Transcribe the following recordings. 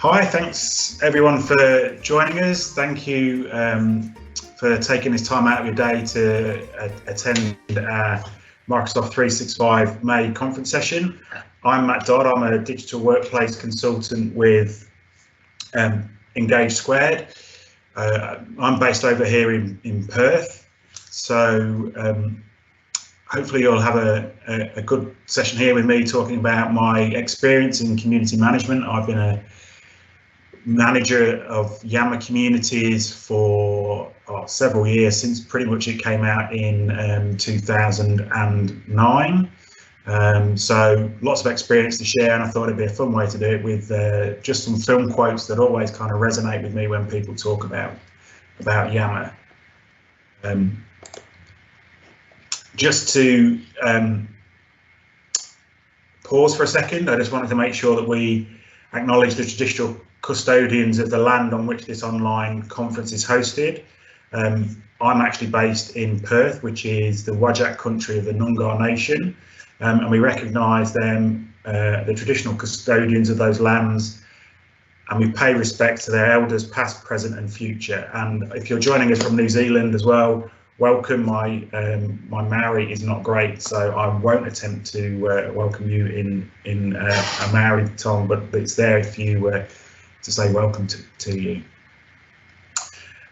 Hi, thanks everyone for joining us. Thank you for taking this time out of your day to attend our Microsoft 365 May conference session. I'm Matt Dodd. I'm a digital workplace consultant with Engage Squared. I'm based over here in Perth, so hopefully you'll have a good session here with me talking about my experience in community management. I've been a manager of Yammer Communities for several years, since pretty much it came out in 2009. So lots of experience to share, and I thought it'd be a fun way to do it with just some film quotes that always kind of resonate with me when people talk about Yammer. Just to pause for a second, I just wanted to make sure that we acknowledge the traditional custodians of the land on which this online conference is hosted. I'm actually based in Perth, which is the Whadjuk country of the Noongar Nation, and we recognise them, the traditional custodians of those lands, and we pay respect to their elders past, present and future. And if you're joining us from New Zealand as well, welcome. My Maori is not great, so I won't attempt to welcome you in a Maori tongue, but it's there if you to say welcome to you.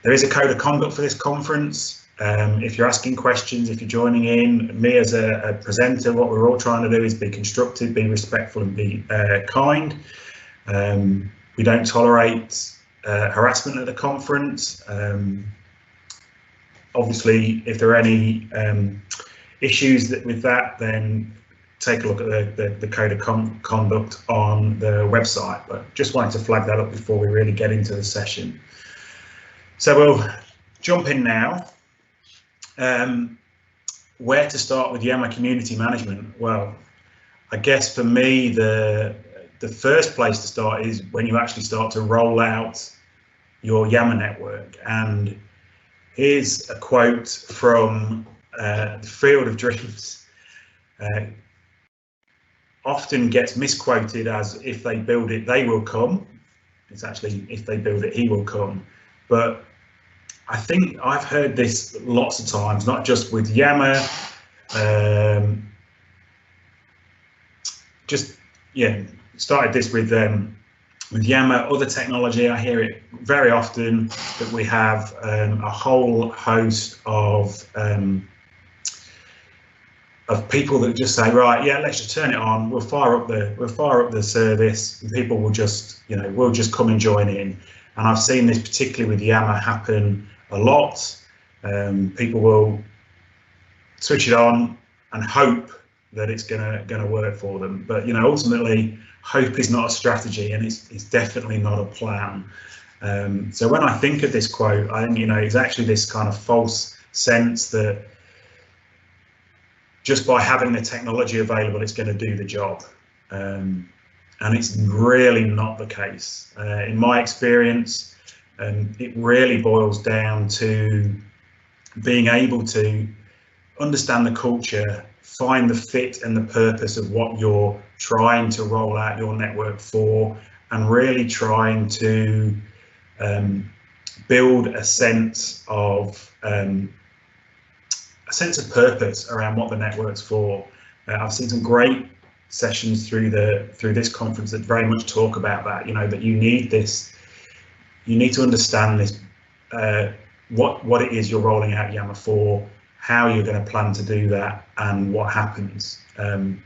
There is a code of conduct for this conference. If you're asking questions, if you're joining in, me as a presenter, what we're all trying to do is be constructive, be respectful and be kind. We don't tolerate harassment at the conference. Obviously, if there are any issues with that, then take a look at the code of conduct on the website. But just wanted to flag that up before we really get into the session. So we'll jump in now. Where to start with Yammer Community Management? Well, I guess for me, the first place to start is when you actually start to roll out your Yammer network. And here's a quote from the Field of Dreams. Often gets misquoted as if they build it, they will come. It's actually if they build it, he will come. But I think I've heard this lots of times, not just with Yammer. Started this with Yammer, other technology. I hear it very often that we have a whole host of people that just say, right, yeah, let's just turn it on. We'll fire up the service, and people will just, will just come and join in. And I've seen this particularly with Yammer happen a lot. People will switch it on and hope that it's gonna work for them. But ultimately, hope is not a strategy, and it's definitely not a plan. So when I think of this quote, I think it's actually this kind of false sense that just by having the technology available, it's going to do the job. And it's really not the case. In my experience, it really boils down to being able to understand the culture, find the fit and the purpose of what you're trying to roll out your network for, and really trying to build a sense of purpose around what the network's for. I've seen some great sessions through this conference that very much talk about that. That you need to understand this, what it is you're rolling out Yammer for, how you're going to plan to do that, and what happens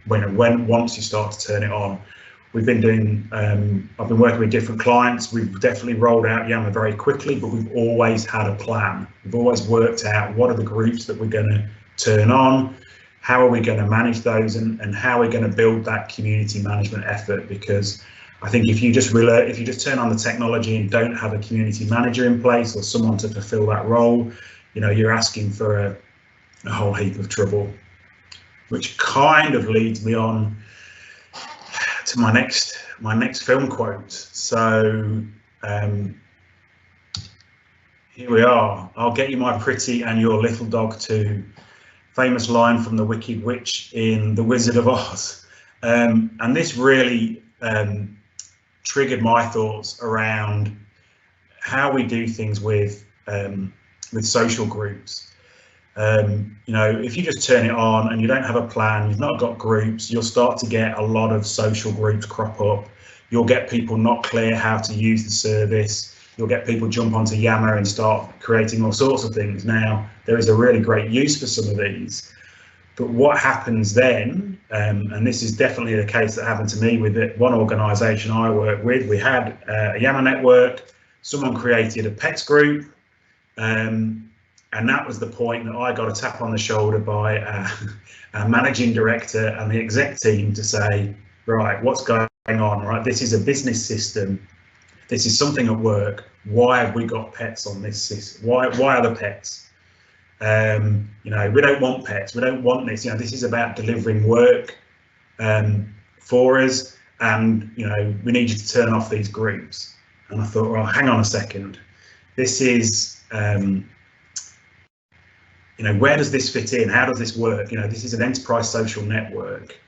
once you start to turn it on. We've been doing, I've been working with different clients. We've definitely rolled out Yammer very quickly, but we've always had a plan. We've always worked out what are the groups that we're going to turn on, how are we going to manage those, and how we're going to build that community management effort. Because I think if you just turn on the technology and don't have a community manager in place or someone to fulfill that role, you're asking for a whole heap of trouble, which kind of leads me on to my next film quote. So here we are. I'll get you my pretty and your little dog too. Famous line from the Wicked Witch in The Wizard of Oz. And this really triggered my thoughts around how we do things with social groups. You know, if you just turn it on and you don't have a plan, you've not got groups, you'll start to get a lot of social groups crop up. You'll get people not clear how to use the service. You'll get people jump onto Yammer and start creating all sorts of things. Now, there is a really great use for some of these, but what happens then, and this is definitely the case that happened to me with one organisation I work with, we had a Yammer network, someone created a pets group, and that was the point that I got a tap on the shoulder by our managing director and the exec team to say, right, what's going on, right? This is a business system. This is something at work. Why have we got pets on this system? Why are the pets? You know, we don't want pets. We don't want this. You know, this is about delivering work for us, and you know, we need you to turn off these groups. And I thought, well, hang on a second. This is, you know, where does this fit in? How does this work? You know, this is an enterprise social network,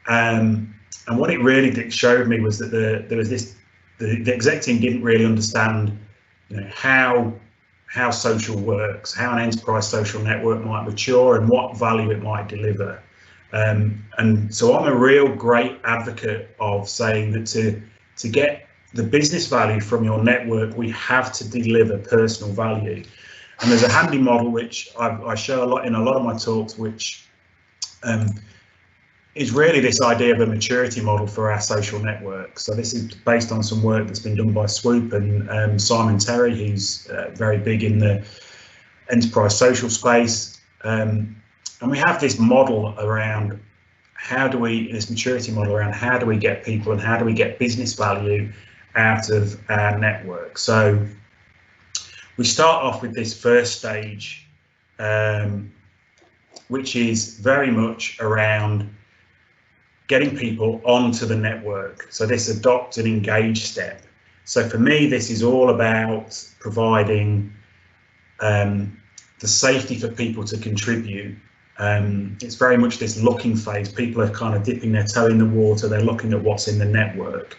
and what it really showed me was that there was this. The exec team didn't really understand, you know, how social works, how an enterprise social network might mature, and what value it might deliver. And so I'm a real great advocate of saying that to get the business value from your network, we have to deliver personal value. And there's a handy model which I show a lot in a lot of my talks, which is really this idea of a maturity model for our social network. So this is based on some work that's been done by Swoop and Simon Terry, who's very big in the enterprise social space. And we have this model around this maturity model around how do we get people and how do we get business value out of our network. So we start off with this first stage, which is very much around getting people onto the network. So this adopt and engage step. So for me, this is all about providing the safety for people to contribute. It's very much this looking phase. People are kind of dipping their toe in the water. They're looking at what's in the network.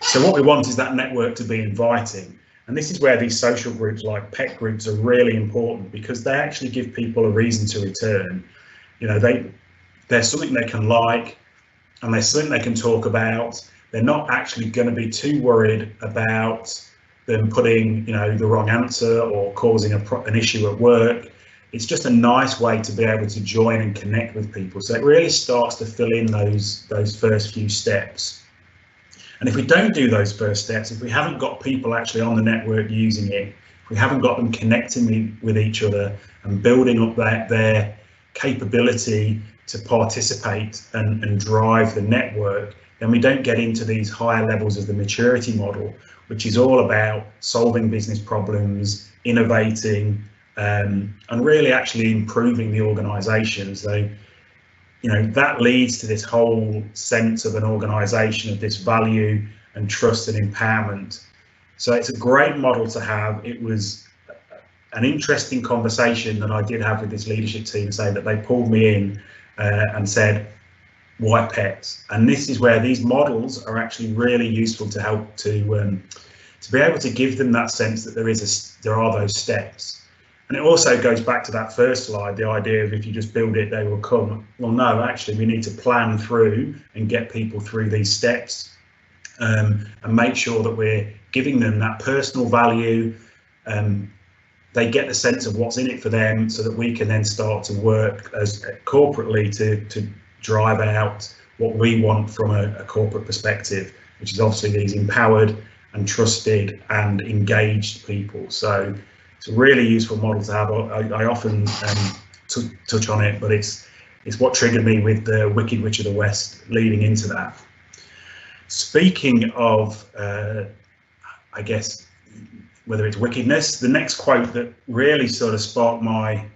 So what we want is that network to be inviting. And this is where these social groups like pet groups are really important, because they actually give people a reason to return. You know, there's something they can like, and there's something they can talk about. They're not actually going to be too worried about them putting, you know, the wrong answer or causing an issue at work. It's just a nice way to be able to join and connect with people. So it really starts to fill in those first few steps. And if we don't do those first steps, if we haven't got people actually on the network using it, if we haven't got them connecting with each other and building up their capability to participate and drive the network, then we don't get into these higher levels of the maturity model, which is all about solving business problems, innovating, and really actually improving the organisation. So, you know, that leads to this whole sense of an organisation of this value and trust and empowerment. So it's a great model to have. It was an interesting conversation that I did have with this leadership team, saying that they pulled me in and said, why pets? And this is where these models are actually really useful to help to be able to give them that sense that there are those steps. And it also goes back to that first slide, the idea of if you just build it, they will come. Well, no, actually, we need to plan through and get people through these steps and make sure that we're giving them that personal value. They get the sense of what's in it for them, so that we can then start to work as corporately to drive out what we want from a corporate perspective, which is obviously these empowered and trusted and engaged people. So it's a really useful model to have. I often touch on it, but it's what triggered me with the Wicked Witch of the West leading into that. Speaking of, I guess, whether it's wickedness, the next quote that really sort of sparked my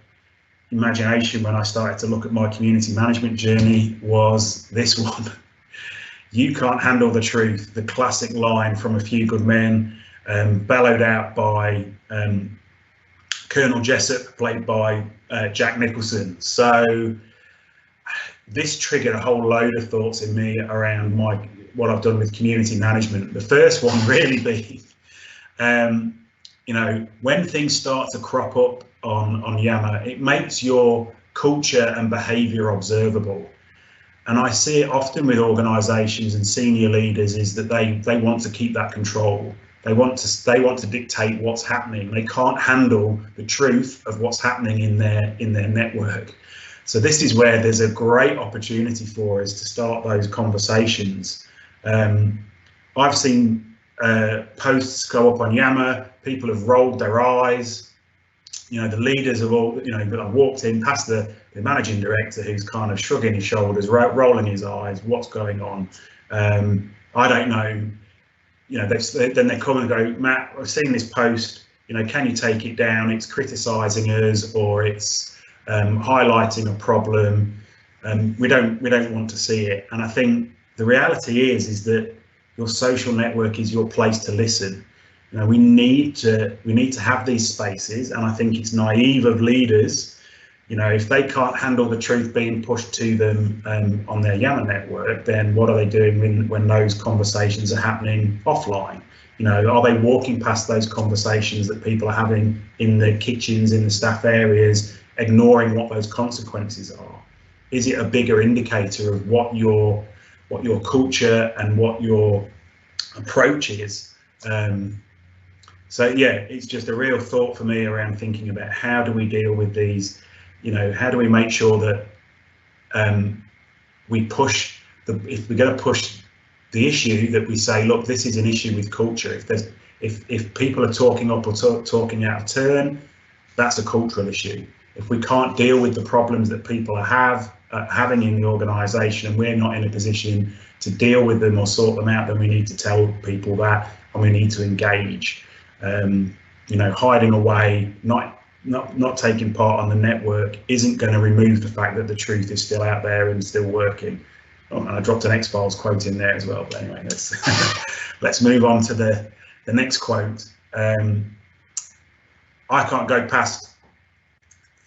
imagination when I started to look at my community management journey was this one. You can't handle the truth, the classic line from A Few Good Men, bellowed out by Colonel Jessup, played by Jack Nicholson. So this triggered a whole load of thoughts in me around what I've done with community management. The first one really being, you know, when things start to crop up on Yammer, it makes your culture and behaviour observable. And I see it often with organisations and senior leaders is that they want to keep that control. They want to dictate what's happening. They can't handle the truth of what's happening in their network. So this is where there's a great opportunity for us to start those conversations. I've seen posts go up on Yammer. People have rolled their eyes. You know, the leaders have all, you know, I've walked in past the managing director who's kind of shrugging his shoulders, rolling his eyes. What's going on? I don't know. You know, then they come and go, Matt, I've seen this post. You know, can you take it down? It's criticising us, or it's highlighting a problem. We don't want to see it. And I think the reality is that your social network is your place to listen. You know, we need to have these spaces, and I think it's naive of leaders, you know, if they can't handle the truth being pushed to them on their Yammer network, then what are they doing when those conversations are happening offline? You know, are they walking past those conversations that people are having in the kitchens, in the staff areas, ignoring what those consequences are? Is it a bigger indicator of what your culture and what your approach is? So yeah, it's just a real thought for me around thinking about how do we deal with these, you know, how do we make sure that we push if we're going to push the issue, that we say, look, this is an issue with culture. If people are talking up or talking out of turn, that's a cultural issue. If we can't deal with the problems that people are having in the organisation, and we're not in a position to deal with them or sort them out, then we need to tell people that, and we need to engage. You know, hiding away, not taking part on the network isn't going to remove the fact that the truth is still out there and still working. Oh, and I dropped an X-Files quote in there as well. But anyway, let's move on to the next quote. I can't go past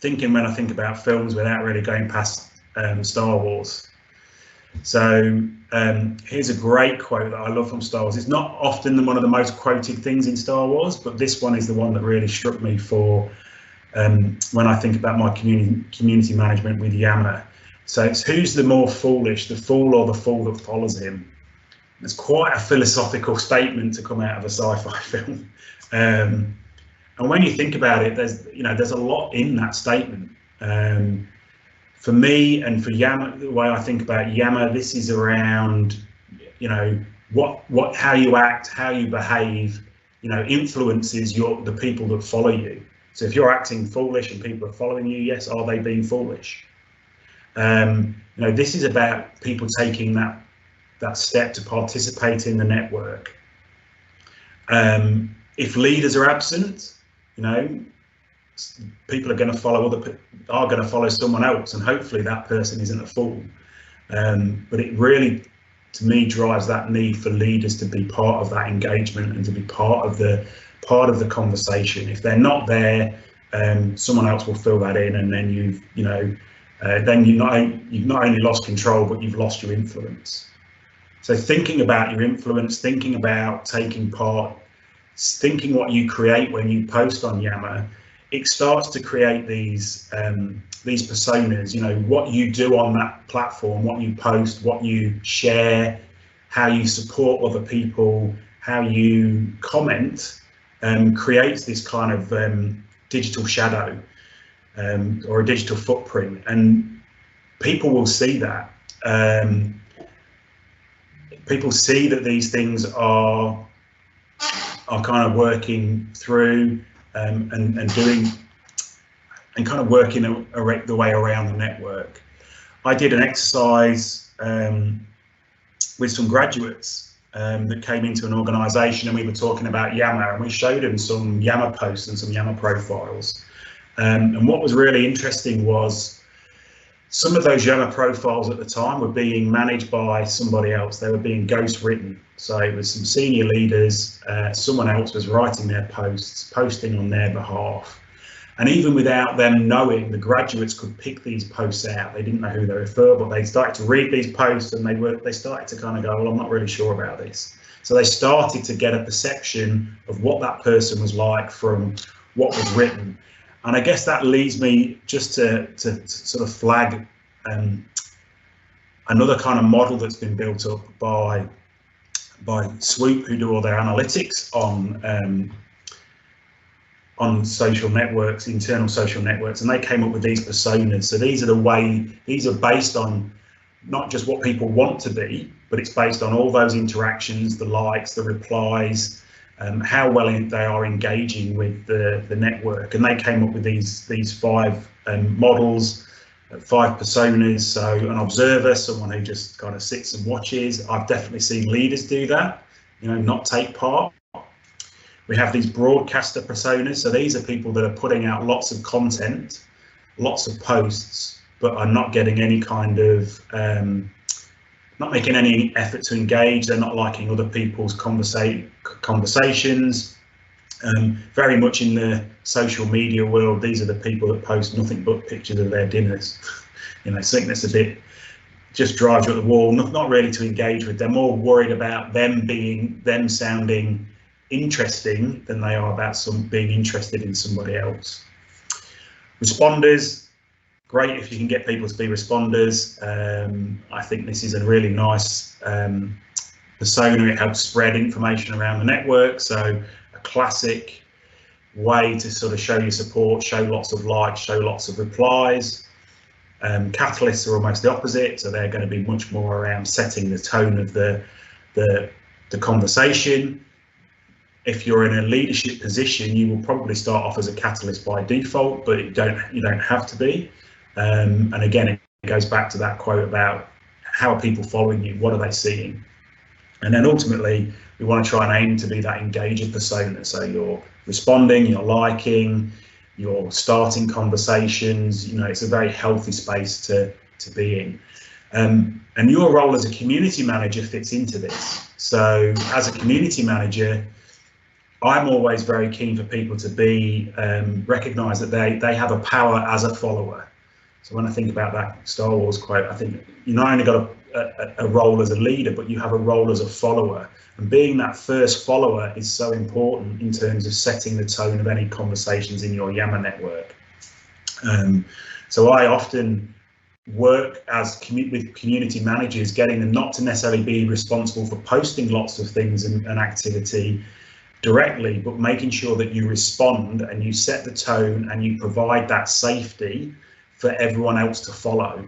thinking when I think about films without really going past Star Wars. So here's a great quote that I love from Star Wars. It's not often one of the most quoted things in Star Wars, but this one is the one that really struck me for when I think about my community management with Yammer. So it's, who's the more foolish, the fool or the fool that follows him? It's quite a philosophical statement to come out of a sci-fi film. And when you think about it, there's a lot in that statement. For me and for Yammer, the way I think about Yammer, this is around, you know, how you act, how you behave, you know, influences the people that follow you. So if you're acting foolish and people are following you, yes, are they being foolish? You know, this is about people taking that step to participate in the network. If leaders are absent, you know, people are going to follow someone else, and hopefully that person isn't a fool. But it really, to me, drives that need for leaders to be part of that engagement and to be part of the conversation. If they're not there, someone else will fill that in, and then you've not only lost control, but you've lost your influence. So thinking about your influence, thinking about taking part, thinking what you create when you post on Yammer, it starts to create these personas. You know, what you do on that platform, what you post, what you share, how you support other people, how you comment, creates this kind of digital shadow or a digital footprint, and people will see that. People see that these things are kind of working through and doing and kind of working the way around the network. I did an exercise with some graduates that came into an organisation, and we were talking about Yammer, and we showed them some Yammer posts and some Yammer profiles. And what was really interesting was some of those Yammer profiles at the time were being managed by somebody else. They were being ghost written. So it was some senior leaders, someone else was writing their posts, posting on their behalf. And even without them knowing, the graduates could pick these posts out. They didn't know who they were for, but they started to read these posts, and they started to kind of go, well, I'm not really sure about this. So they started to get a perception of what that person was like from what was written. And I guess that leads me just to sort of flag another kind of model that's been built up by Swoop, who do all their analytics on social networks, internal social networks, and they came up with these personas. So these are based on not just what people want to be, but it's based on all those interactions, the likes, the replies, how well they are engaging with the network. And they came up with these 5 models, 5 personas. So an observer, someone who just kind of sits and watches. I've definitely seen leaders do that, not take part. We have these broadcaster personas. So these are people that are putting out lots of content, lots of posts, but are not getting any kind of, not making any effort to engage. They're not liking other people's conversations. Very much in the social media world, these are the people that post nothing but pictures of their dinners. Something that's a bit, just drives you up the wall, not really to engage with. They're more worried about them sounding interesting than they are about being interested in somebody else. Responders. Great if you can get people to be responders. I think this is a really nice persona. It helps spread information around the network. So a classic way to sort of show your support, show lots of likes, show lots of replies. Catalysts are almost the opposite. So they're going to be much more around setting the tone of the conversation. If you're in a leadership position, you will probably start off as a catalyst by default, but you don't have to be. And again, it goes back to that quote about how are people following you, what are they seeing? And then ultimately, we want to try and aim to be that engager persona. So you're responding, you're liking, you're starting conversations. It's a very healthy space to be in. And your role as a community manager fits into this. So as a community manager, I'm always very keen for people to be recognise that they have a power as a follower. So when I think about that Star Wars quote, I think you not only got a role as a leader, but you have a role as a follower. And being that first follower is so important in terms of setting the tone of any conversations in your Yammer network. So I often work with community managers, getting them not to necessarily be responsible for posting lots of things and activity directly, but making sure that you respond and you set the tone and you provide that safety for everyone else to follow.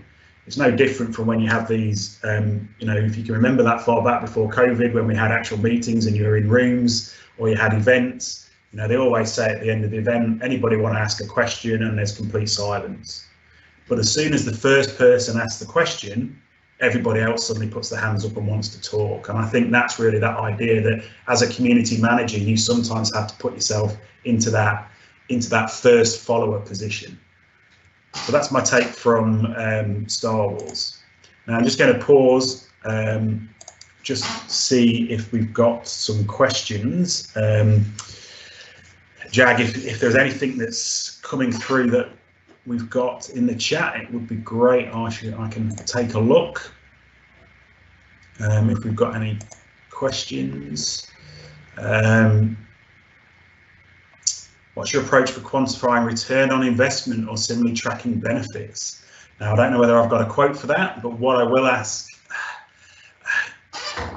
It's no different from when you have these, if you can remember that far back before COVID, when we had actual meetings and you were in rooms or you had events, they always say at the end of the event, anybody want to ask a question, and there's complete silence. But as soon as the first person asks the question, everybody else suddenly puts their hands up and wants to talk. And I think that's really that idea that as a community manager, you sometimes have to put yourself into that first follower position. So that's my take from Star Wars. Now I'm just going to pause, just see if we've got some questions. Jag, if there's anything that's coming through that we've got in the chat, it would be great. I can take a look if we've got any questions. What's your approach for quantifying return on investment or similarly tracking benefits? Now, I don't know whether I've got a quote for that, but what I will ask,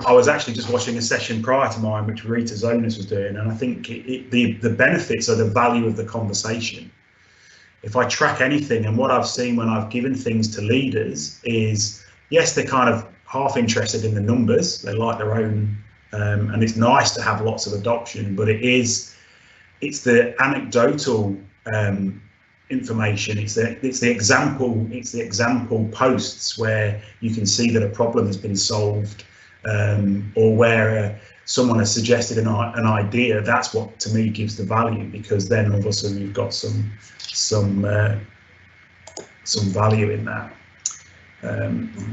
I was actually just watching a session prior to mine, which Rita Zonas was doing, and I think the benefits are the value of the conversation. If I track anything, and what I've seen when I've given things to leaders is, yes, they're kind of half interested in the numbers, they like their own, and it's nice to have lots of adoption, but it's the anecdotal information, it's the example posts where you can see that a problem has been solved, or where someone has suggested an idea. That's what to me gives the value, because then all of a sudden you've got some value in that.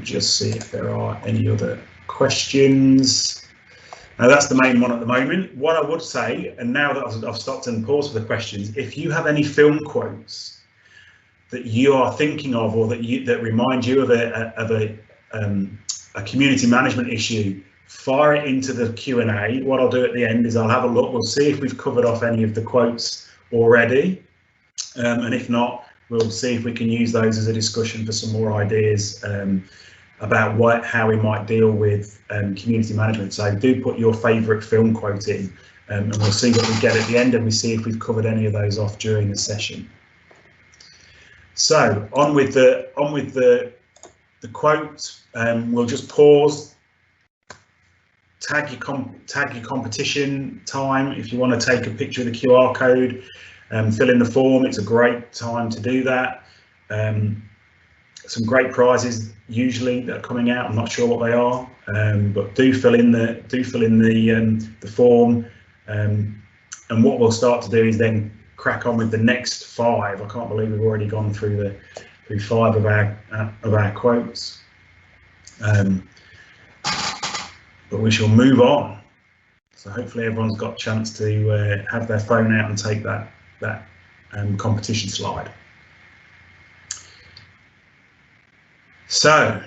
Just see if there are any other questions. Now that's the main one at the moment. What I would say, and now that I've stopped and paused for the questions, if you have any film quotes that you are thinking of, or that remind you of a community management issue, fire it into the Q&A. What I'll do at the end is I'll have a look. We'll see if we've covered off any of the quotes already, and if not, we'll see if we can use those as a discussion for some more ideas about how we might deal with community management. So do put your favourite film quote in, and we'll see what we get at the end, and we see if we've covered any of those off during the session. So on with the quote. We'll just pause. Tag your competition time if you want to take a picture of the QR code. Fill in the form. It's a great time to do that. Some great prizes usually that are coming out. I'm not sure what they are, but do fill in the form. And what we'll start to do is then crack on with the next 5. I can't believe we've already gone through 5 of our quotes. But we shall move on. So hopefully everyone's got a chance to have their phone out and take that competition slide. So,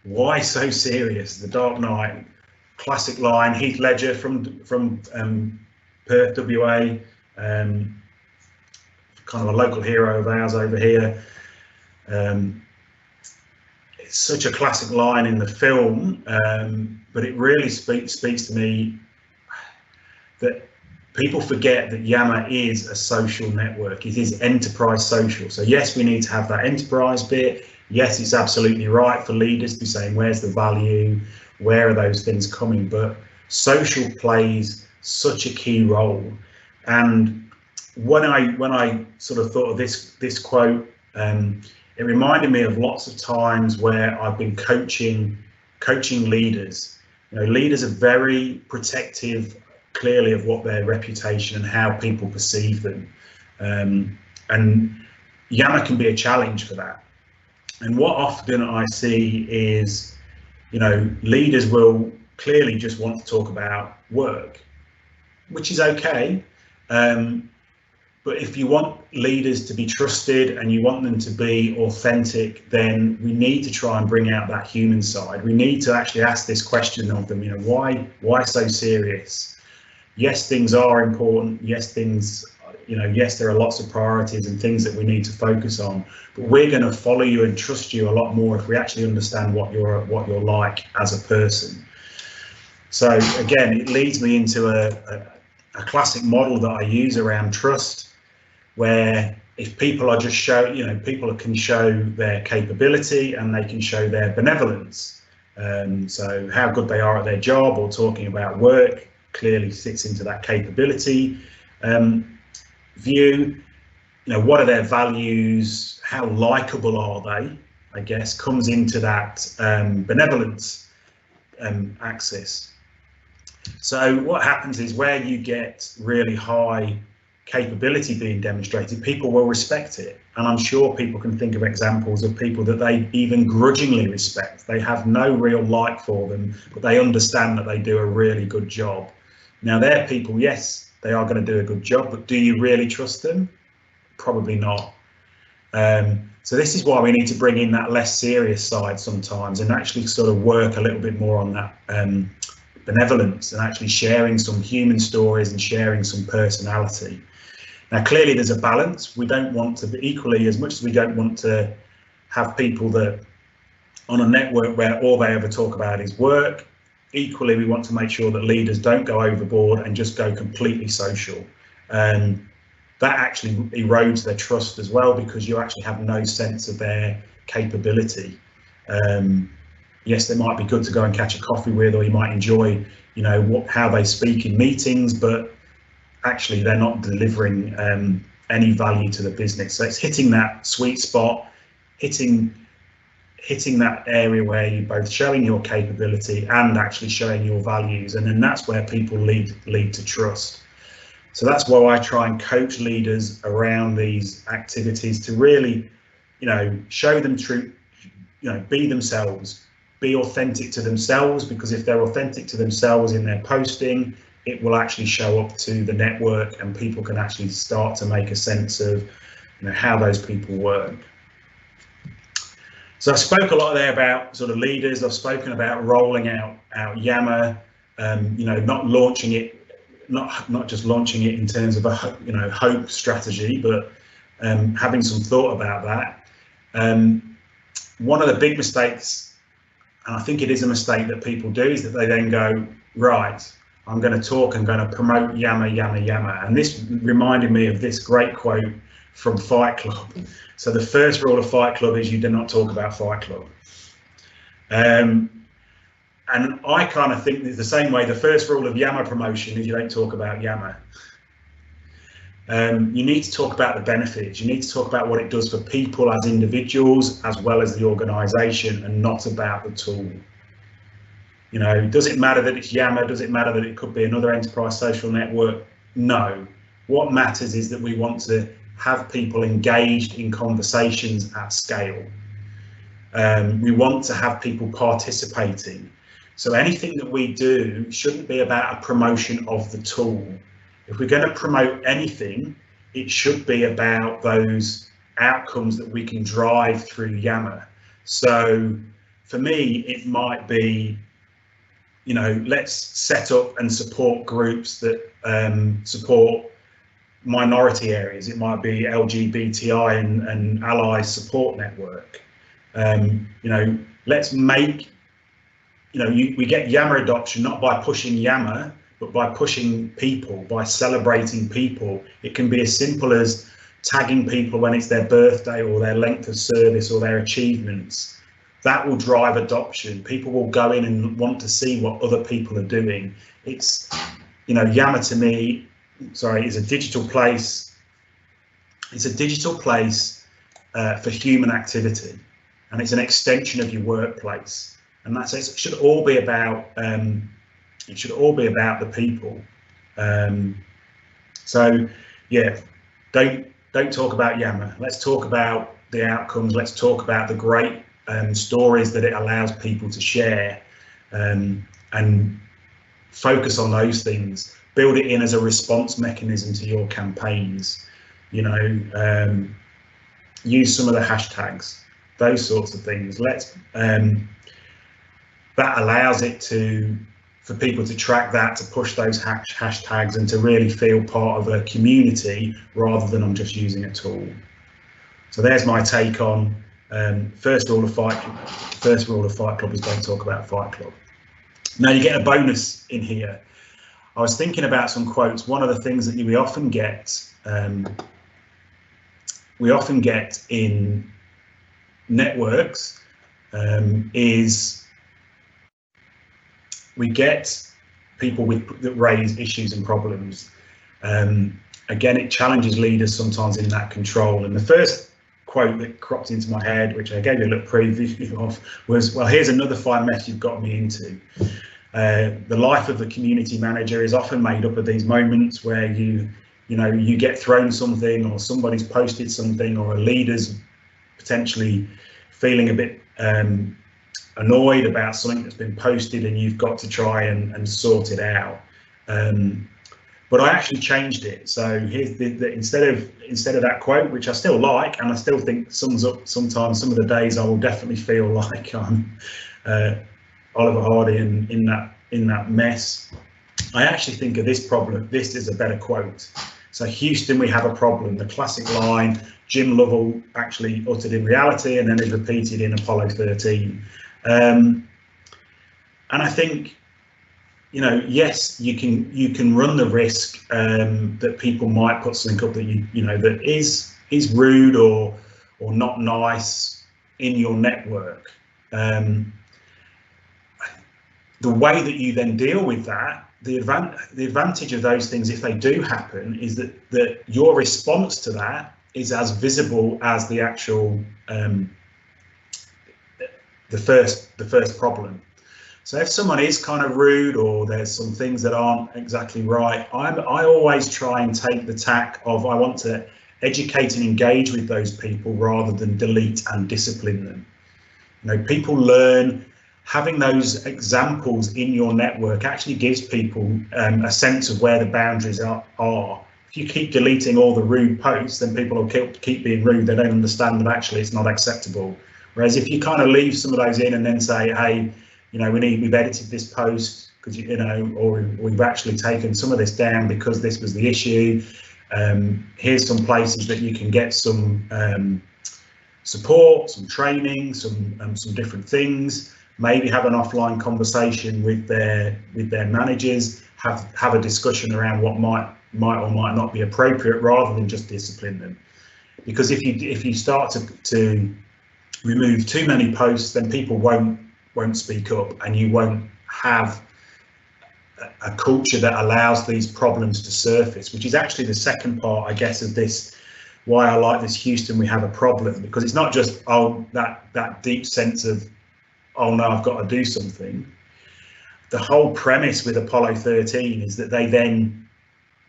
why so serious? The Dark Knight, classic line. Heath Ledger from Perth, WA, kind of a local hero of ours over here. It's such a classic line in the film, but it really speaks to me that people forget that Yammer is a social network. It is enterprise social. So yes, we need to have that enterprise bit. Yes, it's absolutely right for leaders to be saying, where's the value? Where are those things coming? But social plays such a key role. And when I sort of thought of this quote, it reminded me of lots of times where I've been coaching leaders. Leaders are very protective, clearly, of what their reputation and how people perceive them. And Yammer can be a challenge for that. And what often I see is, leaders will clearly just want to talk about work, which is okay. But if you want leaders to be trusted and you want them to be authentic, then we need to try and bring out that human side. We need to actually ask this question of them, why so serious? Yes, things are important. Yes, yes, there are lots of priorities and things that we need to focus on, but we're going to follow you and trust you a lot more if we actually understand what you're like as a person. So again, it leads me into a classic model that I use around trust, where if people are just people can show their capability and they can show their benevolence. So how good they are at their job or talking about work clearly sits into that capability view. What are their values? How likable are they? I guess comes into that benevolence axis. So what happens is where you get really high capability being demonstrated, people will respect it. And I'm sure people can think of examples of people that they even grudgingly respect. They have no real like for them, but they understand that they do a really good job. Now, they're people, yes, they are going to do a good job, but do you really trust them? Probably not. So this is why we need to bring in that less serious side sometimes and actually sort of work a little bit more on that benevolence and actually sharing some human stories and sharing some personality. Now, clearly there's a balance. We don't want to be equally, as much as we don't want to have people that on a network where all they ever talk about is work, equally we want to make sure that leaders don't go overboard and just go completely social. That actually erodes their trust as well, because you actually have no sense of their capability. Yes, they might be good to go and catch a coffee with, or you might enjoy, how they speak in meetings, but actually they're not delivering any value to the business. So it's hitting that sweet spot, hitting that area where you're both showing your capability and actually showing your values, and then that's where people lead to trust. So that's why I try and coach leaders around these activities to really, show them true, be themselves, be authentic to themselves, because if they're authentic to themselves in their posting, it will actually show up to the network, and people can actually start to make a sense of, you know, how those people work. So I spoke a lot there about sort of leaders. I've spoken about rolling out Yammer, you know, not launching it, not just launching it in terms of a hope strategy, but having some thought about that. One of the big mistakes, and I think it is a mistake that people do, is that they then go, right, I'm going to promote Yammer. And this reminded me of this great quote from Fight Club. So the first rule of Fight Club is you do not talk about Fight Club. And I kind of think it's the same way. The first rule of Yammer promotion is you don't talk about Yammer. You need to talk about the benefits. You need to talk about what it does for people as individuals, as well as the organisation, and not about the tool. You know, does it matter that it's Yammer? Does it matter that it could be another enterprise social network? No. What matters is that we want to have people engaged in conversations at scale. We want to have people participating. So anything that we do shouldn't be about a promotion of the tool. If we're going to promote anything, it should be about those outcomes that we can drive through Yammer. So for me, it might be, you know, let's set up and support groups that support minority areas. It might be LGBTI and ally support network. You know, let's make, you know, we get Yammer adoption not by pushing Yammer, but by pushing people, by celebrating people. It can be as simple as tagging people when it's their birthday or their length of service or their achievements. That will drive adoption. People will go in and want to see what other people are doing. It's, you know, Yammer to me, is a digital place. It's a digital place for human activity, and it's an extension of your workplace. And that's it. It should all be about the people. So yeah, don't talk about Yammer. Let's talk about the outcomes. Let's talk about the great stories that it allows people to share, and focus on those things. Build it in as a response mechanism to your campaigns. You know, use some of the hashtags, those sorts of things. Let's that allows it for people to track that, to push those hashtags, and to really feel part of a community rather than I'm just using a tool. So there's my take on first rule of Fight Club is don't talk about Fight Club. Now you get a bonus in here. I was thinking about some quotes. One of the things that we often get in networks is we get people that raise issues and problems. Again, it challenges leaders sometimes in that control. And the first quote that cropped into my head, which I gave you a little preview of, was, well, here's another fine mess you've got me into. The life of the community manager is often made up of these moments where you get thrown something, or somebody's posted something, or a leader's potentially feeling a bit annoyed about something that's been posted, and you've got to try and sort it out. But I actually changed it. So here's instead of that quote, which I still like, and I still think sums up sometimes some of the days I will definitely feel like I'm Oliver Hardy in that mess. I actually think of this problem. This is a better quote. So Houston, we have a problem. The classic line Jim Lovell actually uttered in reality, and then is repeated in Apollo 13. And I think, you know, yes, you can run the risk that people might put something up that you know that is rude or not nice in your network. The way that you then deal with that, the advantage of those things, if they do happen, is that your response to that is as visible as the actual the first problem. So if someone is kind of rude, or there's some things that aren't exactly right, I always try and take the tack of I want to educate and engage with those people rather than delete and discipline them. You know, people learn. having those examples in your network actually gives people a sense of where the boundaries are. If you keep deleting all the rude posts, then people will keep being rude. They don't understand that actually it's not acceptable. Whereas if you kind of leave some of those in and then say, hey, you know, we've edited this post because you know, or we've actually taken some of this down because this was the issue. Here's some places that you can get some support, some training, some different things. Maybe have an offline conversation with their managers. Have a discussion around what might or might not be appropriate, rather than just discipline them. Because if you start to remove too many posts, then people won't speak up, and you won't have a culture that allows these problems to surface, which is actually the second part, I guess, of this. Why I like this Houston, we have a problem, because it's not just that deep sense of, oh no, I've got to do something. The whole premise with Apollo 13 is that they then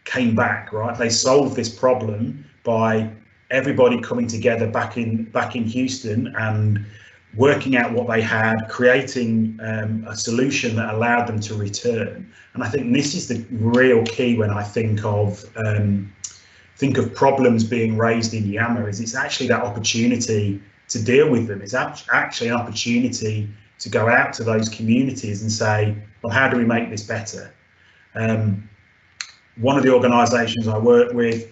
came back, right? They solved this problem by everybody coming together back in Houston and working out what they had, creating a solution that allowed them to return. And I think this is the real key when I think of problems being raised in Yammer. Is it's actually that opportunity to deal with them. It's actually an opportunity to go out to those communities and say, well, how do we make this better? One of the organisations I work with,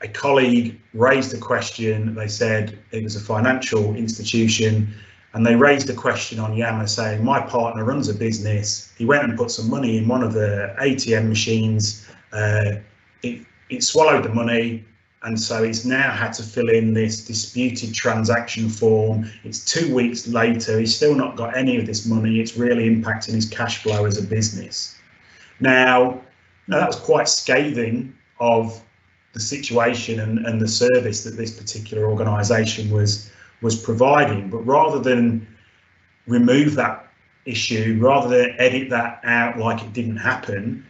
a colleague raised a question. They said it was a financial institution, and they raised a question on Yammer saying, my partner runs a business. He went and put some money in one of the ATM machines. It swallowed the money, and so he's now had to fill in this disputed transaction form. It's 2 weeks later, he's still not got any of this money. It's really impacting his cash flow as a business. Now, that was quite scathing of the situation and the service that this particular organisation was providing. But rather than remove that issue, rather than edit that out like it didn't happen,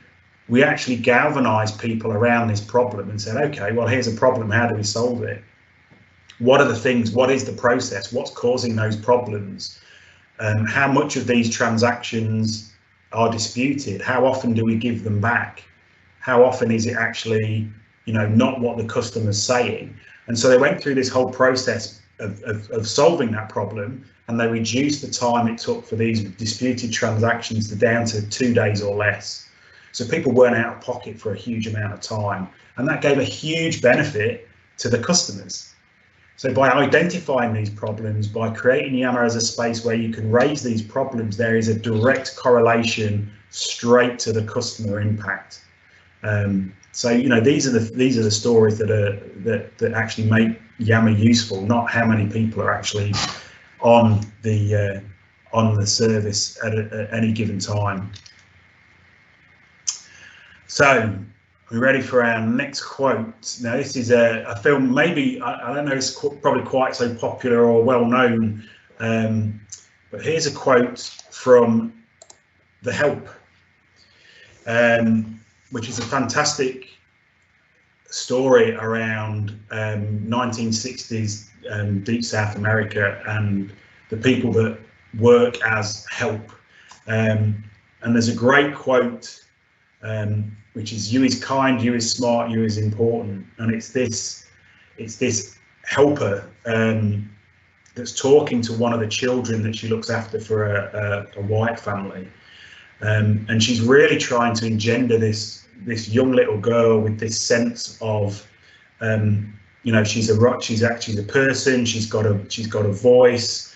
we actually galvanised people around this problem and said, okay, well, here's a problem. How do we solve it? What are the things? What is the process? What's causing those problems? How much of these transactions are disputed? How often do we give them back? How often is it actually, not what the customer's saying? And so they went through this whole process of solving that problem, and they reduced the time it took for these disputed transactions down to 2 days or less. So people weren't out of pocket for a huge amount of time, and that gave a huge benefit to the customers. So by identifying these problems, by creating Yammer as a space where you can raise these problems, there is a direct correlation straight to the customer impact. So these are the stories that actually make Yammer useful, not how many people are actually on the service at any given time. So we're ready for our next quote. Now this is a film, maybe, I don't know, it's probably quite so popular or well known, but here's a quote from The Help, which is a fantastic story around 1960s Deep South America and the people that work as help. And there's a great quote, which is, you is kind, you is smart, you is important. And it's this helper that's talking to one of the children that she looks after for a white family. And she's really trying to engender this young little girl with this sense of, she's actually a person. She's got a voice.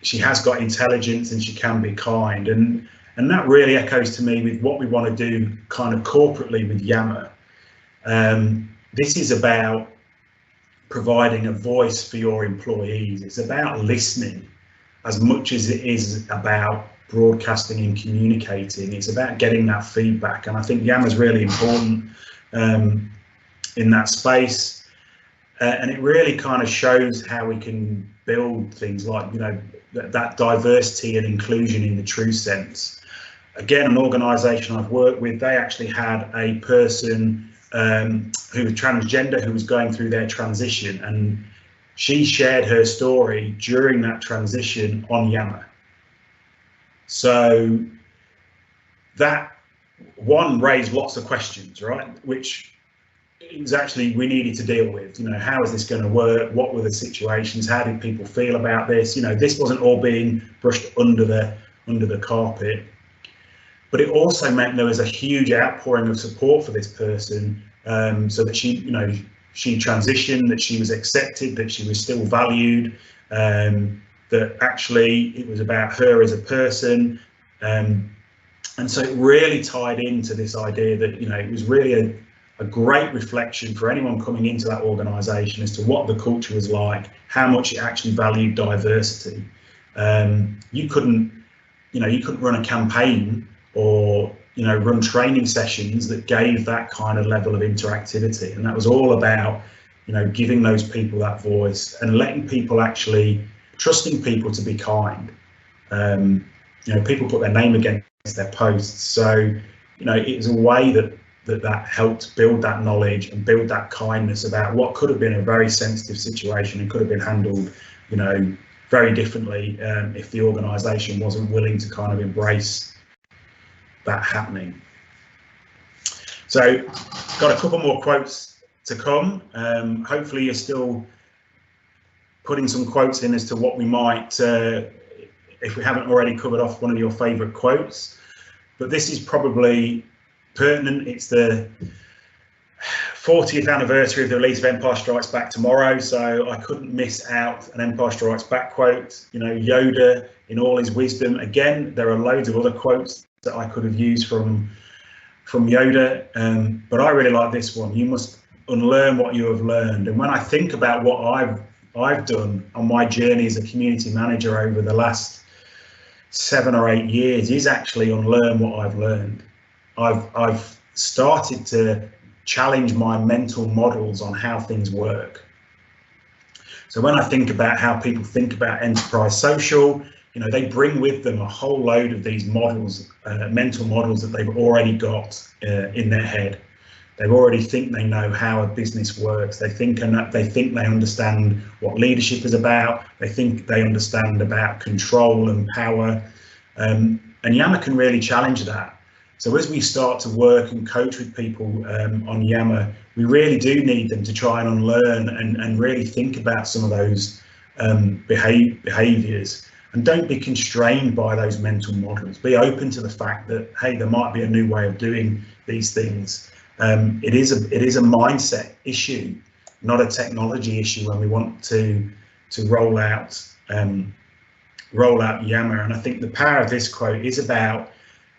She has got intelligence, and she can be kind. And that really echoes to me with what we want to do kind of corporately with Yammer. This is about providing a voice for your employees. It's about listening as much as it is about broadcasting and communicating. It's about getting that feedback, and I think Yammer's really important in that space, and it really kind of shows how we can build things like that diversity and inclusion in the true sense. Again, an organisation I've worked with, they actually had a person who was transgender, who was going through their transition, and she shared her story during that transition on Yammer. So that one raised lots of questions, right? Which is actually we needed to deal with. You know, how is this going to work? What were the situations? How did people feel about this? You know, this wasn't all being brushed under the carpet. But it also meant there was a huge outpouring of support for this person, so that she, you know, she transitioned, that she was accepted, that she was still valued, that actually it was about her as a person. And so it really tied into this idea that, you know, it was really a great reflection for anyone coming into that organisation as to what the culture was like, how much it actually valued diversity. You couldn't run a campaign or, you know, run training sessions that gave that kind of level of interactivity, and that was all about, you know, giving those people that voice and letting people actually trusting people to be kind. You know, people put their name against their posts, so, you know, it was a way that helped build that knowledge and build that kindness about what could have been a very sensitive situation and could have been handled, you know, very differently if the organisation wasn't willing to kind of embrace that happening. So got a couple more quotes to come. Hopefully you're still putting some quotes in as to what we might, if we haven't already covered off one of your favourite quotes, but this is probably pertinent. It's the 40th anniversary of the release of Empire Strikes Back tomorrow, so I couldn't miss out an Empire Strikes Back quote. You know, Yoda in all his wisdom. Again, there are loads of other quotes that I could have used from Yoda, but I really like this one. You must unlearn what you have learned. And when I think about what I've done on my journey as a community manager over the last 7 or 8 years, is actually unlearn what I've learned. I've started to challenge my mental models on how things work. So when I think about how people think about enterprise social, you know, they bring with them a whole load of these models, mental models that they've already got in their head. They already think they know how a business works. They think they understand what leadership is about. They think they understand about control and power. And Yammer can really challenge that. So as we start to work and coach with people on Yammer, we really do need them to try and unlearn and really think about some of those behaviours. And don't be constrained by those mental models. Be open to the fact that, hey, there might be a new way of doing these things. It is a mindset issue, not a technology issue when we want to roll out Yammer. And I think the power of this quote is about,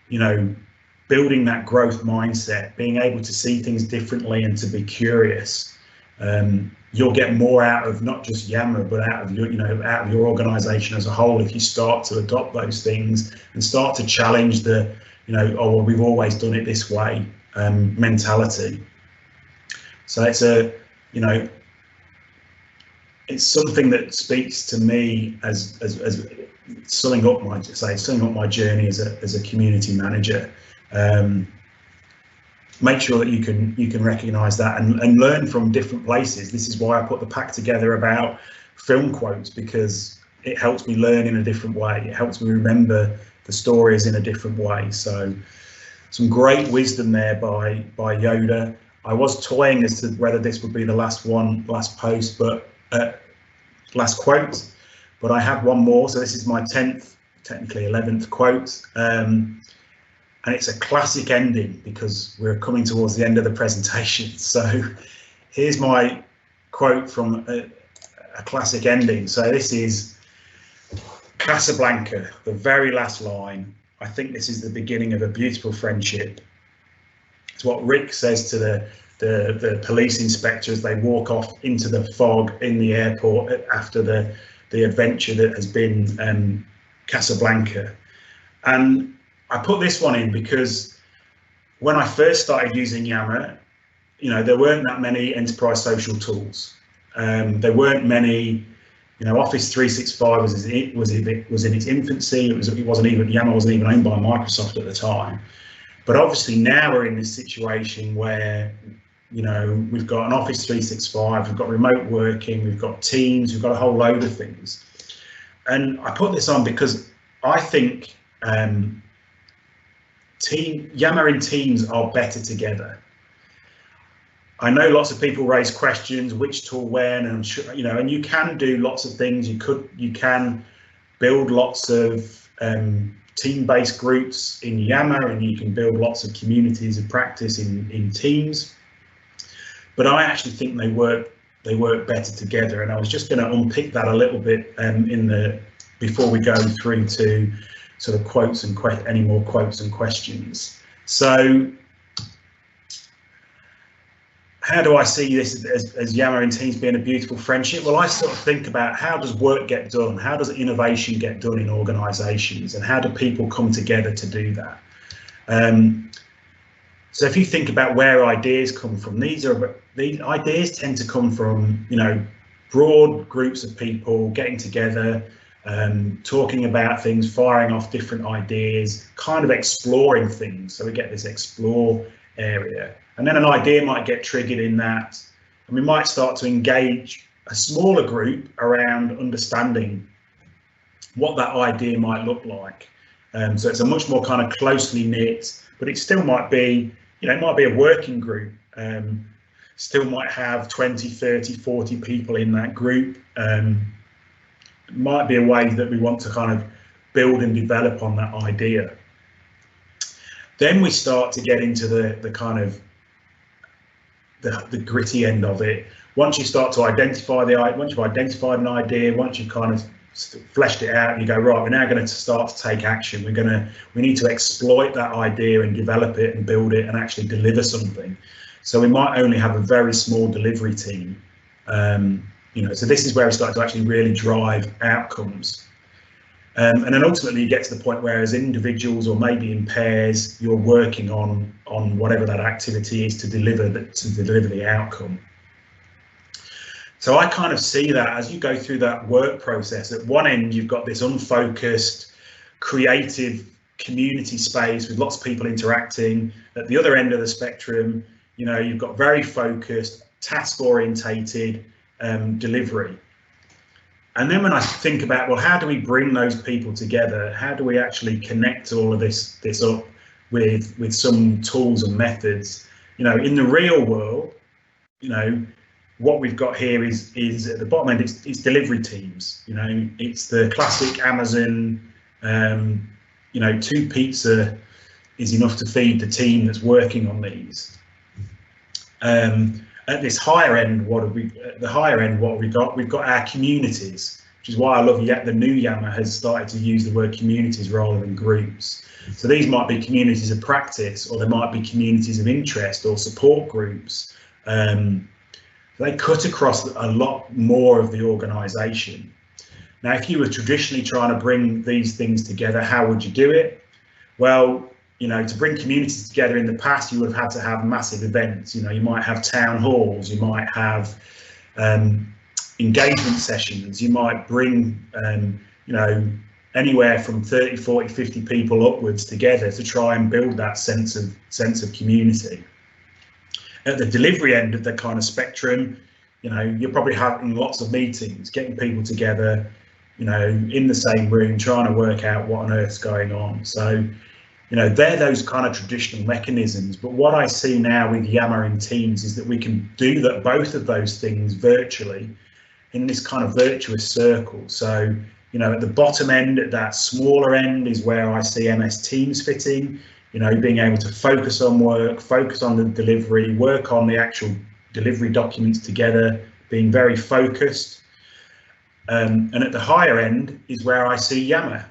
you know, building that growth mindset, being able to see things differently and to be curious. You'll get more out of not just Yammer, but out of your organisation as a whole if you start to adopt those things and start to challenge the, you know, oh well, we've always done it this way mentality. So it's it's something that speaks to me as summing up my journey as a community manager. Make sure that you can recognise that and learn from different places. This is why I put the pack together about film quotes, because it helps me learn in a different way. It helps me remember the stories in a different way. So some great wisdom there by Yoda. I was toying as to whether this would be the last post, but last quote, but I have one more. So this is my 10th, technically 11th quote. And it's a classic ending because we're coming towards the end of the presentation. So here's my quote from a classic ending. So this is Casablanca, the very last line. I think this is the beginning of a beautiful friendship. It's what Rick says to the police inspector as they walk off into the fog in the airport after the adventure that has been Casablanca. And I put this one in because when I first started using Yammer, you know, there weren't that many enterprise social tools. There weren't many, you know, Office 365 was in its infancy. Yammer wasn't even owned by Microsoft at the time. But obviously now we're in this situation where you know, we've got an Office 365, we've got remote working, we've got Teams, we've got a whole load of things. And I put this on because I think Yammer and Teams are better together. I know lots of people raise questions, which tool when, and you know, and you can do lots of things. You can build lots of team-based groups in Yammer, and you can build lots of communities of practice in Teams. But I actually think they work better together, and I was just going to unpick that a little bit before we go through to sort of quotes and any more quotes and questions. So how do I see this as Yammer and Teams being a beautiful friendship? Well, I sort of think about, how does work get done? How does innovation get done in organisations, and how do people come together to do that? So if you think about where ideas come from, these ideas tend to come from, you know, broad groups of people getting together, talking about things, firing off different ideas, kind of exploring things. So we get this explore area. And then an idea might get triggered in that, and we might start to engage a smaller group around understanding what that idea might look like. So it's a much more kind of closely knit, but it still might be, you know, it might be a working group. Still might have 20, 30, 40 people in that group. It might be a way that we want to kind of build and develop on that idea. Then we start to get into the kind of the gritty end of it. Once you start to identify once you've identified an idea, once you've kind of fleshed it out, you go, right, we're now going to start to take action. We need to exploit that idea and develop it and build it and actually deliver something. So we might only have a very small delivery team. You know, so this is where we start to actually really drive outcomes. And then ultimately you get to the point where, as individuals or maybe in pairs, you're working on whatever that activity is to deliver the outcome. So I kind of see that as you go through that work process, at one end you've got this unfocused, creative community space with lots of people interacting. At the other end of the spectrum, you know, you've got very focused, task orientated delivery. And then when I think about, well, how do we bring those people together? How do we actually connect all of this up with some tools and methods? You know, in the real world, you know, what we've got here is at the bottom end, it's delivery teams. You know, it's the classic Amazon, you know, 2 pizza is enough to feed the team that's working on these. At this higher end, what have we got? We've got our communities, which is why I love the new Yammer has started to use the word communities rather than groups. So these might be communities of practice, or they might be communities of interest or support groups. They cut across a lot more of the organisation. Now, if you were traditionally trying to bring these things together, how would you do it? Well, you know, to bring communities together in the past, you would have had to have massive events. You know, you might have town halls, you might have engagement sessions, you might bring, you know, anywhere from 30, 40, 50 people upwards together to try and build that sense of community. At the delivery end of the kind of spectrum, you know, you're probably having lots of meetings, getting people together, you know, in the same room, trying to work out what on earth's going on. So, you know, they're those kind of traditional mechanisms. But what I see now with Yammer and Teams is that we can do that, both of those things virtually, in this kind of virtuous circle. So, you know, at the bottom end, at that smaller end, is where I see MS Teams fitting. You know, being able to focus on work, focus on the delivery, work on the actual delivery documents together, being very focused. And at the higher end is where I see Yammer.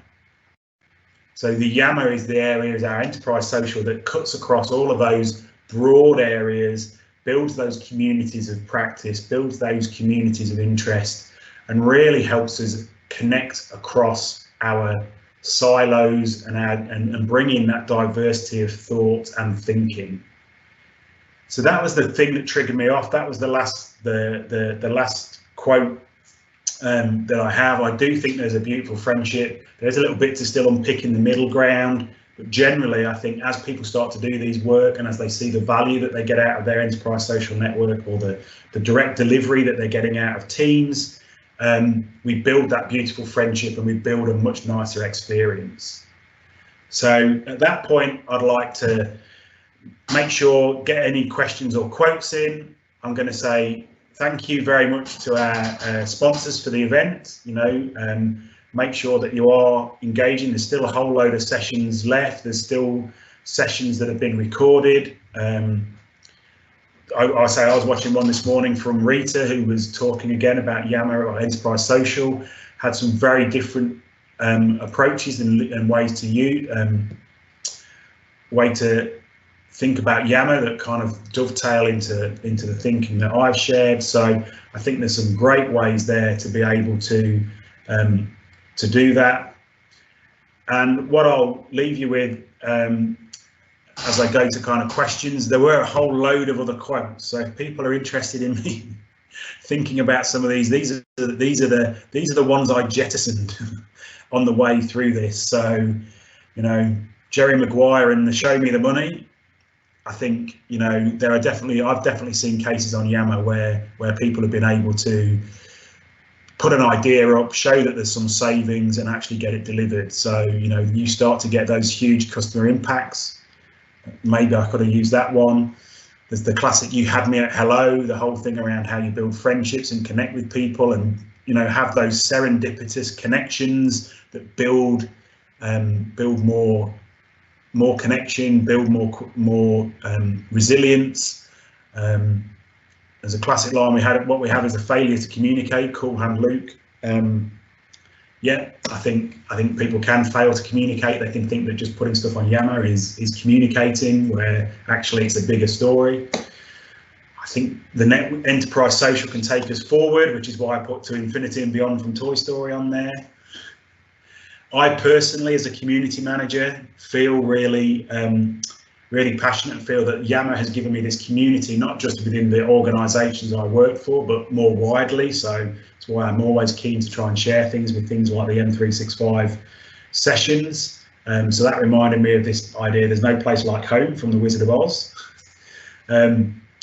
So the Yammer is the area, is our enterprise social, that cuts across all of those broad areas, builds those communities of practice, builds those communities of interest, and really helps us connect across our silos and bring in that diversity of thought and thinking. So that was the thing that triggered me off. That was the last quote that I have. I do think there's a beautiful friendship. There's a little bit to still unpick in the middle ground, But generally, I think as people start to do these work and as they see the value that they get out of their enterprise social network, or the direct delivery that they're getting out of teams, we build that beautiful friendship and we build a much nicer experience. So at that point, I'd like to make sure, get any questions or quotes in. I'm going to say thank you very much to our sponsors for the event. Make sure that you are engaging. There's still a whole load of sessions left. There's still sessions that have been recorded. I was watching one this morning from Rita, who was talking again about Yammer or Enterprise Social, had some very different approaches and ways to think about Yammer that kind of dovetail into the thinking that I've shared. So I think there's some great ways there to be able to do that. And what I'll leave you with as I go to kind of questions, there were a whole load of other quotes. So if people are interested in me thinking about some of these are the ones I jettisoned on the way through this. So, Jerry Maguire and the Show Me the Money. I think, I've definitely seen cases on Yammer where people have been able to put an idea up, show that there's some savings, and actually get it delivered. So, you start to get those huge customer impacts. Maybe I could have used that one. There's the classic "you had me at hello," the whole thing around how you build friendships and connect with people, and have those serendipitous connections that build more connection, build more resilience. There's a classic line what we have is a failure to communicate. Cool Hand Luke. Yeah, I think people can fail to communicate. They can think that just putting stuff on Yammer is communicating, where actually it's a bigger story. I think the enterprise social can take us forward, which is why I put To Infinity and Beyond from Toy Story on there. I personally, as a community manager, feel really passionate and feel that Yammer has given me this community, not just within the organisations I work for, but more widely. So that's why I'm always keen to try and share things with things like the M365 sessions. So that reminded me of this idea, there's no place like home, from The Wizard of Oz.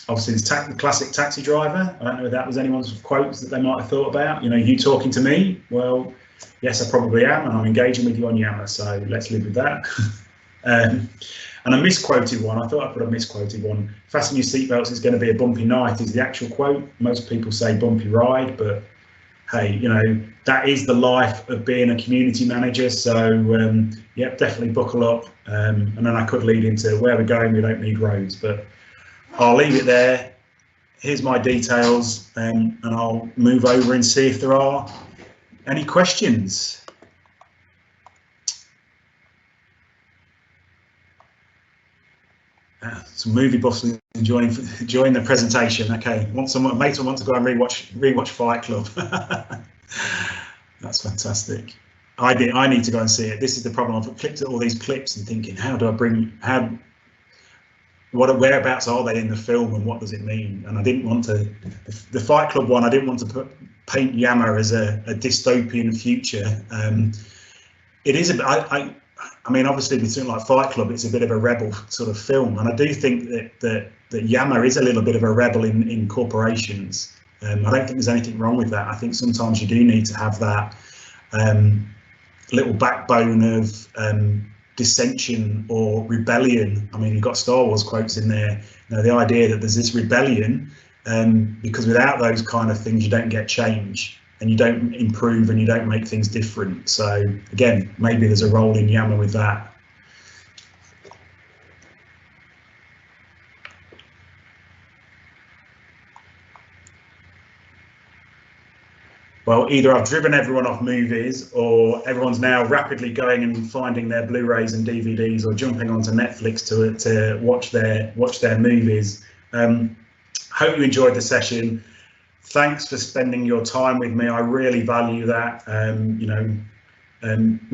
Obviously, the classic taxi driver. I don't know if that was anyone's quotes that they might have thought about. You talking to me? Well, yes, I probably am, and I'm engaging with you on Yammer, so let's live with that. And a misquoted one, I thought I put a misquoted one. Fasten your seatbelts, it's going to be a bumpy night is the actual quote. Most people say bumpy ride, but hey, that is the life of being a community manager. So yeah, definitely buckle up. And then I could lead into where we're going, we don't need roads, but I'll leave it there. Here's my details, and I'll move over and see if there are any questions. Some movie buffs enjoying the presentation. Okay, mates will want to go and rewatch Fight Club. That's fantastic. I need to go and see it. This is the problem. I've clicked at all these clips and thinking, whereabouts are they in the film and what does it mean? And I didn't want to, the Fight Club one, I didn't want to paint Yammer as a dystopian future. It is I mean, obviously with something like Fight Club, it's a bit of a rebel sort of film, and I do think that Yammer is a little bit of a rebel in corporations. I don't think there's anything wrong with that. I think sometimes you do need to have that little backbone of dissension or rebellion. I mean, you've got Star Wars quotes in there. The idea that there's this rebellion, because without those kind of things, you don't get change. And you don't improve and you don't make things different. So again, maybe there's a role in Yammer with that. Well, either I've driven everyone off movies, or everyone's now rapidly going and finding their Blu-rays and DVDs, or jumping onto Netflix to watch their movies. Hope you enjoyed the session. Thanks for spending your time with me. I really value that. We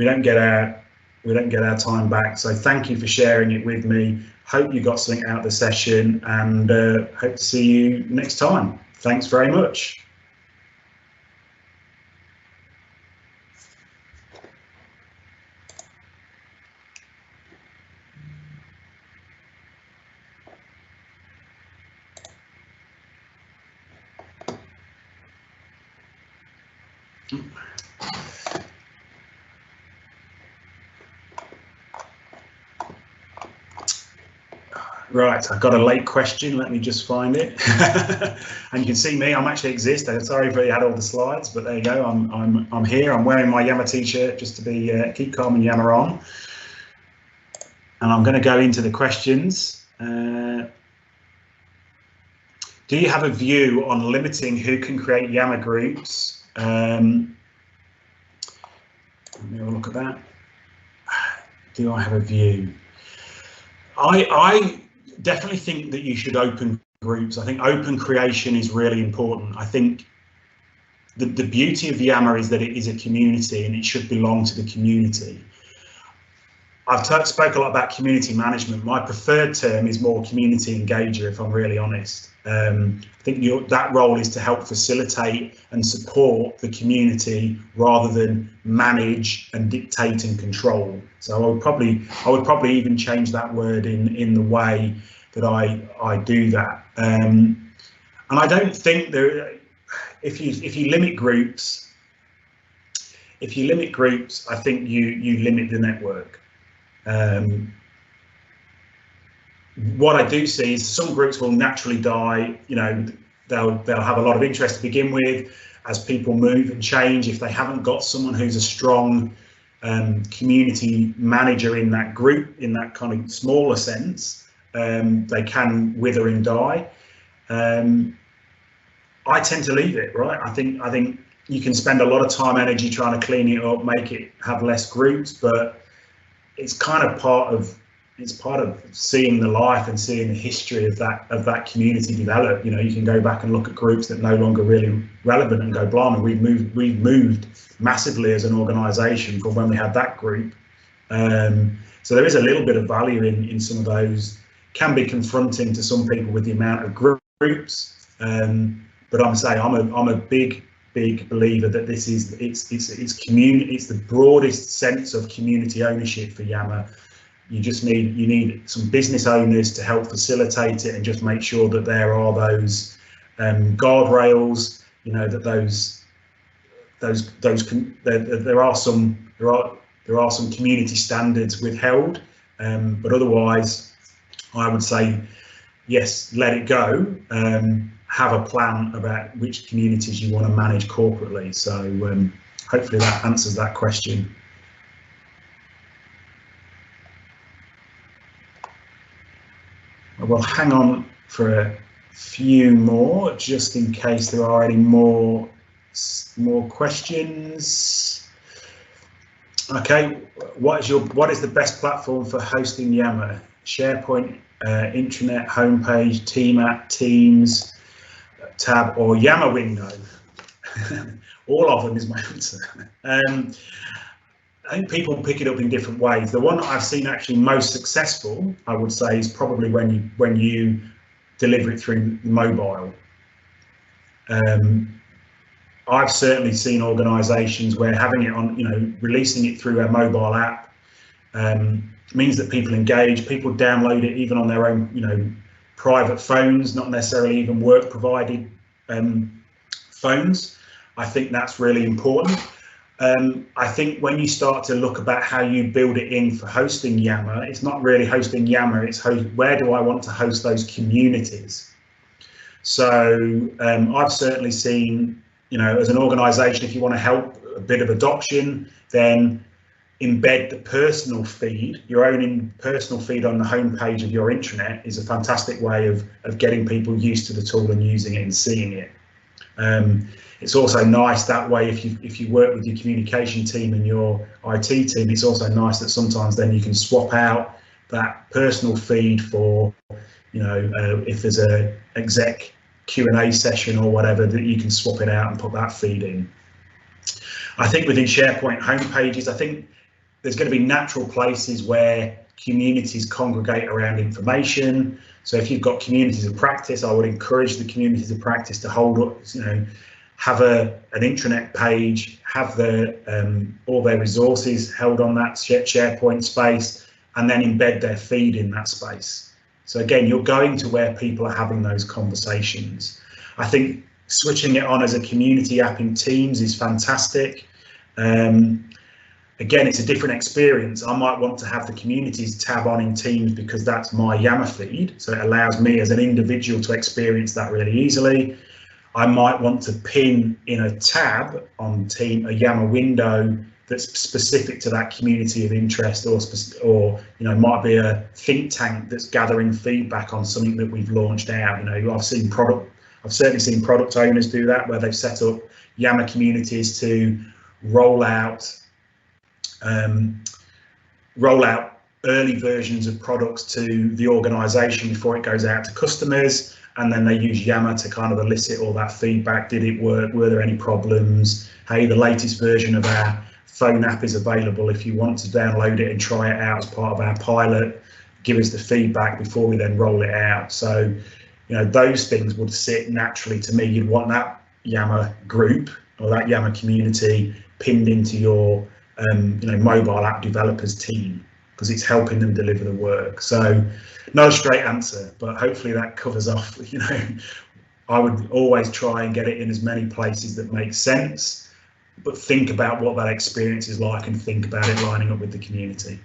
don't get our time back. So thank you for sharing it with me. Hope you got something out of the session, and hope to see you next time. Thanks very much. Right, I've got a late question. Let me just find it. And you can see me. I'm actually exist. I'm sorry if you had all the slides, but there you go. I'm here. I'm wearing my Yammer t-shirt just to be keep calm and Yammer on. And I'm going to go into the questions. Do you have a view on limiting who can create Yammer groups? Let me have a look at that. Do I have a view? I definitely think that you should open groups. I think open creation is really important. I think the beauty of Yammer is that it is a community and it should belong to the community. I've spoke a lot about community management. My preferred term is more community engager, if I'm really honest. I think that role is to help facilitate and support the community rather than manage and dictate and control. So I would probably even change that word in the way that I do that. And I don't think there, if you limit groups, I think you limit the network. What I do see is some groups will naturally die. You know, they'll have a lot of interest to begin with. As people move and change, if they haven't got someone who's a strong community manager in that group, in that kind of smaller sense, they can wither and die. I tend to leave it, right? I think you can spend a lot of time, energy trying to clean it up, make it have less groups, but it's kind of part of seeing the life and seeing the history of that community develop. You know, you can go back and look at groups that are no longer really relevant and go, blimey, we've moved massively as an organisation from when we had that group. So there is a little bit of value in some of those. Can be confronting to some people with the amount of groups, but I'm a big believer that this is it's community. It's the broadest sense of community ownership for Yammer. You need some business owners to help facilitate it and just make sure that there are those guardrails. You know, that there are some community standards withheld, but otherwise, I would say yes, let it go. Have a plan about which communities you want to manage corporately. So hopefully that answers that question. We'll hang on for a few more, just in case there are any more questions. Okay, what is the best platform for hosting Yammer? SharePoint, intranet, homepage, team app, Teams, tab, or Yammer window? All of them is my answer. I think people pick it up in different ways. The one that I've seen actually most successful, I would say, is probably when you deliver it through mobile. I've certainly seen organisations where having it on, releasing it through a mobile app means that people engage, people download it even on their own, private phones, not necessarily even work provided phones. I think that's really important. I think when you start to look about how you build it in for hosting Yammer, it's not really hosting Yammer, it's where do I want to host those communities? So I've certainly seen, as an organisation, if you want to help a bit of adoption, then embed the personal feed, your own personal feed on the homepage of your intranet is a fantastic way of getting people used to the tool and using it and seeing it. It's also nice that way if you work with your communication team and your IT team, it's also nice that sometimes then you can swap out that personal feed for, if there's a exec Q&A session or whatever, that you can swap it out and put that feed in. I think within SharePoint homepages, I think there's going to be natural places where communities congregate around information. So if you've got communities of practice, I would encourage the communities of practice to hold up, have an intranet page, have all their resources held on that SharePoint space, and then embed their feed in that space. So again, you're going to where people are having those conversations. I think Switching it on as a community app in Teams is fantastic. Again, it's a different experience. I might want to have the communities tab on in Teams because that's my Yammer feed, so it allows me as an individual to experience that really easily. I might want to pin in a tab on Team a Yammer window that's specific to that community of interest, or you know, might be a think tank that's gathering feedback on something that we've launched out. You know, I've certainly seen product owners do that, where they've set up Yammer communities to roll out early versions of products to the organization before it goes out to customers, and then they use Yammer to kind of elicit all that feedback. Did it work? Were there any problems? Hey, the latest version of our phone app is available if you want to download it and try it out as part of our pilot. Give us the feedback before we then roll it out. So, you know, those things would sit naturally to me. You'd want that Yammer group or that Yammer community pinned into your you know, mobile app developers team, because it's helping them deliver the work. So not a straight answer, but hopefully that covers off. You know, I would always try and get it in as many places that make sense, but think about what that experience is like and think about it lining up with the community.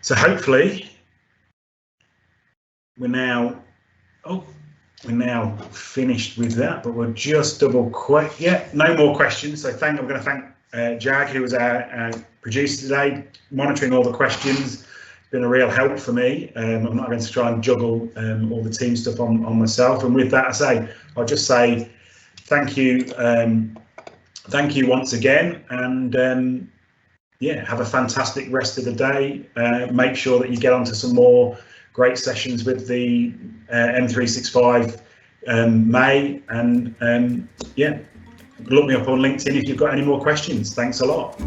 So hopefully we're now finished with that, but we'll just no more questions. So I'm going to thank Jag, who was our producer today, monitoring all the questions. It's been a real help for me. I'm not going to try and juggle all the team stuff on myself. And with that, I'll just say thank you once again, and yeah, have a fantastic rest of the day. Make sure that you get onto some more great sessions with the M365 May, and yeah, look me up on LinkedIn if you've got any more questions. Thanks a lot.